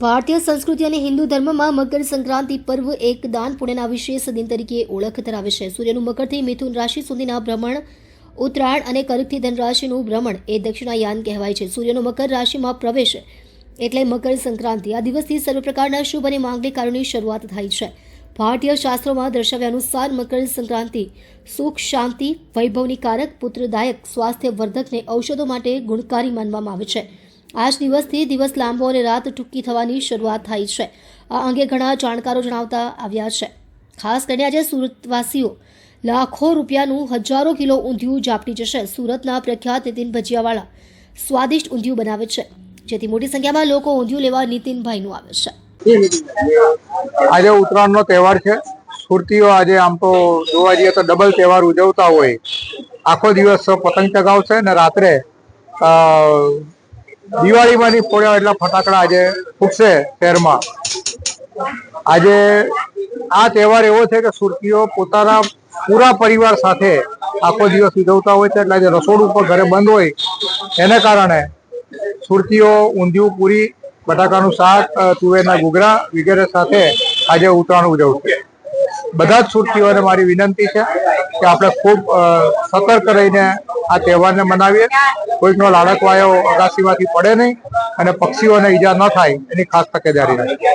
ભારતીય સંસ્કૃતિ અને હિન્દુ ધર્મમાં મકર સંક્રાંતિ પર્વ એક દાન પુણ્યના વિશેષ દિન તરીકે ઓળખ ધરાવે છે. સૂર્યનું મકરથી મિથુન રાશિ સુધીના ભ્રમણ, ઉત્તરાયણ અને કર્કથી ધન રાશિનું ભ્રમણ એ દક્ષિણાયાન કહેવાય છે. સૂર્યનો મકર રાશિમાં પ્રવેશ એટલે મકર સંક્રાંતિ. આ દિવસથી સર્વ પ્રકારના શુભ અને માંગલિક કાર્યોની શરૂઆત થાય છે. ભારતીય શાસ્ત્રોમાં દર્શાવ્યા અનુસાર મકર સંક્રાંતિ સુખ, શાંતિ, વૈભવની કારક, પુત્રદાયક, સ્વાસ્થ્યવર્ધક ને ઔષધો માટે ગુણકારી માનવામાં આવે છે. આ જ દિવસથી દિવસ લાંબો અને રાત ટૂંકી થવાની શરૂઆત થાય છે. આ અંગે ઘણા જાણકારો જણાવતા આવ્યા છે. ખાસ કરીને આજે સુરતવાસીઓ લાખો રૂપિયાનું હજારો કિલો ઊંધિયું ઝાપટી જશે. સુરતના પ્રખ્યાત નીતિન ભજીયાવાળા સ્વાદિષ્ટ ઊંધિયું બનાવે છે, જેથી મોટી સંખ્યામાં લોકો ઊંધિયું લેવા નીતિનભાઈનું આવે છે. આજે ઉત્તરાયણનો તહેવાર છે. સુરતીઓ આજે આમ તો જોવા જઈએ તો ડબલ તહેવાર ઉજવતા હોય. આખો દિવસ પતંગ ચગાવશે ને રાત્રે દિવાળીમાંની ફોડ્યા એટલા ફટાકડા આજે ફૂટશે શહેરમાં. આજે આ તહેવાર એવો છે કે સુરતીઓ પોતાના પૂરા પરિવાર સાથે આખો દિવસ ઉજવતા હોય છે. એટલે આજે રસોડું પર ઘરે બંધ હોય એને કારણે સુરતીઓ ઊંધિયું, પૂરી, બટાકાનું શાક, તુવેરના ઘૂઘરા વગેરે સાથે આજે ઉત્તરાયણ ઉજવશે. બધા જ સુરતીઓને મારી વિનંતી છે કે આપણે ખૂબ સતર્ક રહીને આ તહેવારને મનાવીએ. કોઈકનો લાડકવાયો અગાસીમાંથી પડે નહીં અને પક્ષીઓને ઈજા ન થાય એની ખાસ તકેદારી રાખીએ.